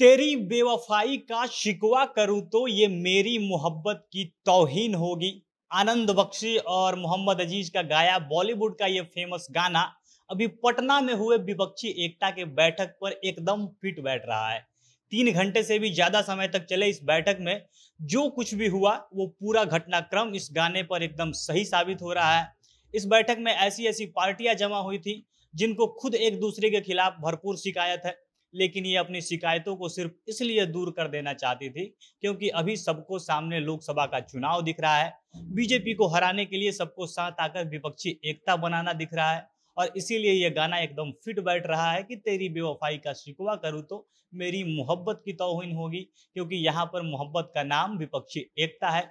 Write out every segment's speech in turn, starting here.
तेरी बेवफाई का शिकवा करूं तो ये मेरी मोहब्बत की तौहीन होगी। आनंद बख्शी और मोहम्मद अजीज का गाया बॉलीवुड का ये फेमस गाना अभी पटना में हुए विपक्षी एकता के बैठक पर एकदम फिट बैठ रहा है। 3 घंटे से भी ज्यादा समय तक चले इस बैठक में जो कुछ भी हुआ वो पूरा घटनाक्रम इस गाने पर एकदम सही साबित हो रहा है। इस बैठक में ऐसी ऐसी पार्टियां जमा हुई थी जिनको खुद एक दूसरे के खिलाफ भरपूर शिकायत है, लेकिन ये अपनी शिकायतों को सिर्फ इसलिए दूर कर देना चाहती थी क्योंकि अभी सबको सामने लोकसभा का चुनाव दिख रहा है। बीजेपी को हराने के लिए सबको साथ आकर विपक्षी एकता बनाना दिख रहा है और इसीलिए ये गाना एकदम फिट बैठ रहा है कि तेरी बेवफाई का शिकवा करूँ तो मेरी मोहब्बत की तौहीन होगी, क्योंकि यहाँ पर मोहब्बत का नाम विपक्षी एकता है।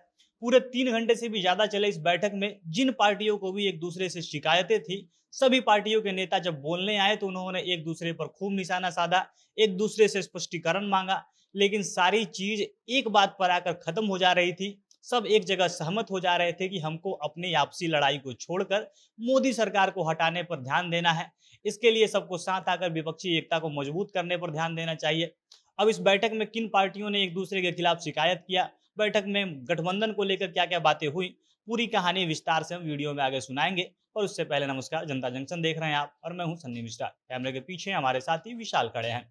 पूरे 3 घंटे से भी ज्यादा चले इस बैठक में जिन पार्टियों को भी एक दूसरे से शिकायतें थी, सभी पार्टियों के नेता जब बोलने आए तो उन्होंने एक दूसरे पर खूब निशाना साधा, एक दूसरे से स्पष्टीकरण मांगा, लेकिन सारी चीज एक बात पर आकर खत्म हो जा रही थी। सब एक जगह सहमत हो जा रहे थे कि हमको अपनी आपसी लड़ाई को छोड़कर मोदी सरकार को हटाने पर ध्यान देना है। इसके लिए सबको साथ आकर विपक्षी एकता को मजबूत करने पर ध्यान देना चाहिए। अब इस बैठक में किन पार्टियों ने एक दूसरे के खिलाफ शिकायत किया, बैठक में गठबंधन को लेकर क्या क्या बातें हुई, पूरी कहानी विस्तार से हम वीडियो में आगे सुनाएंगे। और उससे पहले नमस्कार, जनता जंक्शन देख रहे हैं आप और मैं हूं सन्नी मिश्रा। कैमरे के पीछे हमारे साथी विशाल खड़े हैं।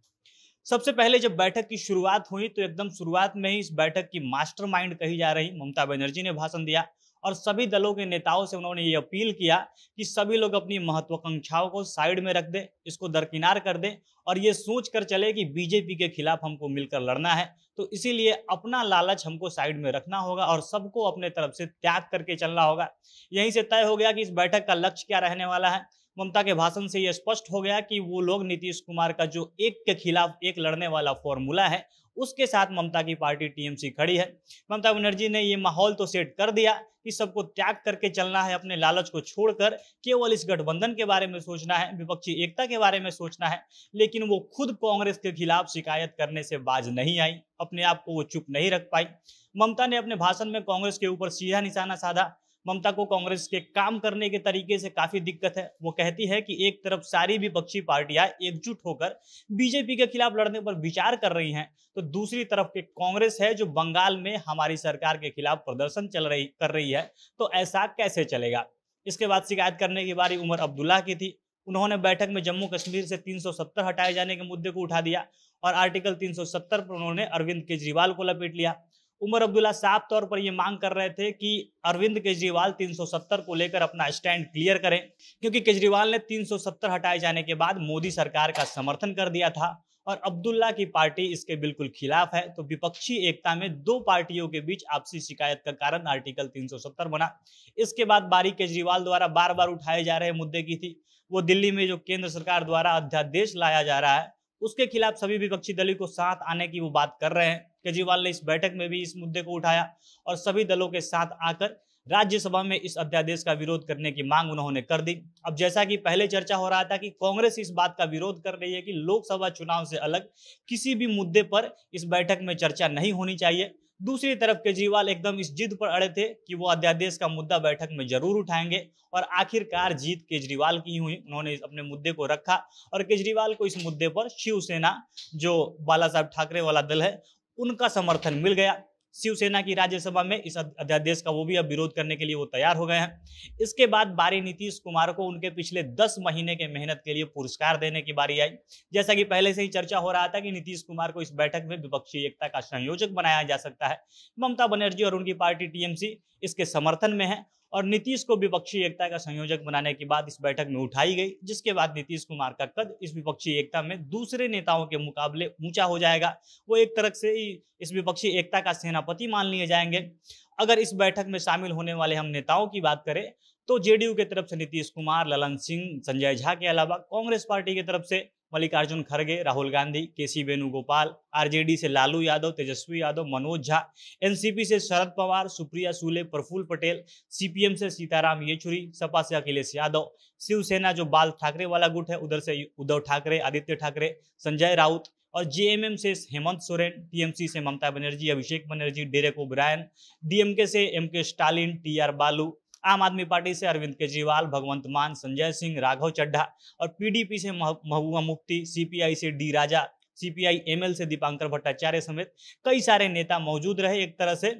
सबसे पहले जब बैठक की शुरुआत हुई तो एकदम शुरुआत में ही इस बैठक की मास्टरमाइंड कही जा रही ममता बनर्जी ने भाषण दिया और सभी दलों के नेताओं से उन्होंने ये अपील किया कि सभी लोग अपनी महत्वाकांक्षाओं को साइड में रख दें, इसको दरकिनार कर दें और ये सोच कर चले कि बीजेपी के खिलाफ हमको मिलकर लड़ना है, तो इसीलिए अपना लालच हमको साइड में रखना होगा और सबको अपने तरफ से त्याग करके चलना होगा। यहीं से तय हो गया कि इस बैठक का लक्ष्य क्या रहने वाला है। ममता के भाषण से यह स्पष्ट हो गया कि वो लोग नीतीश कुमार का जो एक के खिलाफ एक लड़ने वाला फॉर्मूला है उसके साथ ममता की पार्टी टीएमसी खड़ी है। ममता बनर्जी ने ये माहौल तो सेट कर दिया कि सबको त्याग करके चलना है, अपने लालच को छोड़कर केवल इस गठबंधन के बारे में सोचना है, विपक्षी एकता के बारे में सोचना है। लेकिन वो खुद कांग्रेस के खिलाफ शिकायत करने से बाज नहीं आई, अपने आप को वो चुप नहीं रख पाई। ममता ने अपने भाषण में कांग्रेस के ऊपर सीधा निशाना साधा। ममता को कांग्रेस के काम करने के तरीके से काफी दिक्कत है। वो कहती है कि एक तरफ सारी विपक्षी पार्टियां एकजुट होकर बीजेपी के खिलाफ लड़ने पर विचार कर रही हैं, तो दूसरी तरफ के कांग्रेस है जो बंगाल में हमारी सरकार के खिलाफ प्रदर्शन कर रही है। तो ऐसा कैसे चलेगा। इसके बाद शिकायत करने की बारी उमर अब्दुल्ला की थी। उन्होंने बैठक में जम्मू कश्मीर से 370 हटाए जाने के मुद्दे को उठा दिया और आर्टिकल 370 पर उन्होंने अरविंद केजरीवाल को लपेट लिया। उमर अब्दुल्ला साफ तौर पर यह मांग कर रहे थे कि अरविंद केजरीवाल 370 को लेकर अपना स्टैंड क्लियर करें, क्योंकि केजरीवाल ने 370 हटाए जाने के बाद मोदी सरकार का समर्थन कर दिया था और अब्दुल्ला की पार्टी इसके बिल्कुल खिलाफ है। तो विपक्षी एकता में दो पार्टियों के बीच आपसी शिकायत का कारण आर्टिकल 370 बना। इसके बाद बारी केजरीवाल द्वारा बार बार उठाए जा रहे मुद्दे की थी। वो दिल्ली में जो केंद्र सरकार द्वारा अध्यादेश लाया जा रहा है उसके खिलाफ सभी विपक्षी दलों को साथ आने की वो बात कर रहे हैं। केजरीवाल ने इस बैठक में भी इस मुद्दे को उठाया और सभी दलों के साथ आकर राज्यसभा में इस अध्यादेश का विरोध करने की मांग उन्होंने कर दी। अब जैसा कि पहले चर्चा हो रहा था कि कांग्रेस इस बात का विरोध कर रही है कि लोकसभा चुनाव से अलग किसी भी मुद्दे पर इस बैठक में चर्चा नहीं होनी चाहिए, दूसरी तरफ केजरीवाल एकदम इस जिद पर अड़े थे कि वो अध्यादेश का मुद्दा बैठक में जरूर उठाएंगे और आखिरकार जीत केजरीवाल की हुई। उन्होंने अपने मुद्दे को रखा और केजरीवाल को इस मुद्दे पर शिवसेना, जो बाला साहब ठाकरे वाला दल है, उनका समर्थन मिल गया। शिवसेना की राज्यसभा में इस अध्यादेश का वो भी अब विरोध करने के लिए वो तैयार हो गए हैं। इसके बाद बारी नीतीश कुमार को उनके पिछले 10 महीने के मेहनत के लिए पुरस्कार देने की बारी आई। जैसा कि पहले से ही चर्चा हो रहा था कि नीतीश कुमार को इस बैठक में विपक्षी एकता का संयोजक बनाया जा सकता है। ममता बनर्जी और उनकी पार्टी टीएमसी इसके समर्थन में है और नीतीश को विपक्षी एकता का संयोजक बनाने की बात इस बैठक में उठाई गई, जिसके बाद नीतीश कुमार का कद इस विपक्षी एकता में दूसरे नेताओं के मुकाबले ऊंचा हो जाएगा। वो एक तरह से इस विपक्षी एकता का सेनापति मान लिए जाएंगे। अगर इस बैठक में शामिल होने वाले हम नेताओं की बात करें तो जेडीयू की तरफ से नीतीश कुमार, ललन सिंह, संजय झा के अलावा कांग्रेस पार्टी की तरफ से मल्लिकार्जुन खड़गे, राहुल गांधी, केसी वेणुगोपाल, आरजेडी से लालू यादव, तेजस्वी यादव, मनोज झा, एनसीपी से शरद पवार, सुप्रिया सुले, प्रफुल्ल पटेल, सीपीएम से सीताराम येचुरी, सपा से अखिलेश यादव, शिवसेना जो बाल ठाकरे वाला गुट है उधर से उद्धव ठाकरे, आदित्य ठाकरे, संजय राउत और जेएमएम से हेमंत सोरेन, टीएमसी से Mamata Banerjee, Abhishek Banerjee, Derek O'Brien, DMK से एमके स्टालिन, टीआर बालू, आम आदमी पार्टी से अरविंद केजरीवाल, भगवंत मान, संजय सिंह, राघव चड्ढा और पीडीपी से महबूबा मुफ्ती, सीपीआई से डी राजा, सीपीआई एमएल से दीपांकर भट्टाचार्य समेत कई सारे नेता मौजूद रहे। एक तरह से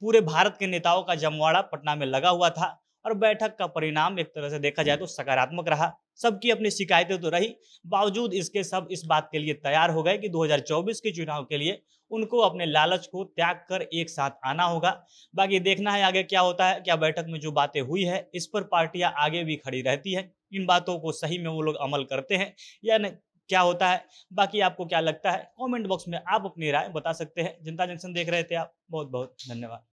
पूरे भारत के नेताओं का जमवाड़ा पटना में लगा हुआ था और बैठक का परिणाम एक तरह से देखा जाए तो सकारात्मक रहा। सबकी अपनी शिकायतें तो रही, बावजूद इसके सब इस बात के लिए तैयार हो गए कि 2024 के चुनाव के लिए उनको अपने लालच को त्याग कर एक साथ आना होगा। बाकी देखना है आगे क्या होता है। क्या बैठक में जो बातें हुई है इस पर पार्टियां आगे भी खड़ी रहती है, इन बातों को सही में वो लोग अमल करते हैं या नहीं, क्या होता है। बाकी आपको क्या लगता है कमेंट बॉक्स में आप अपनी राय बता सकते हैं। जनता जंक्शन देख रहे थे आप, बहुत बहुत धन्यवाद।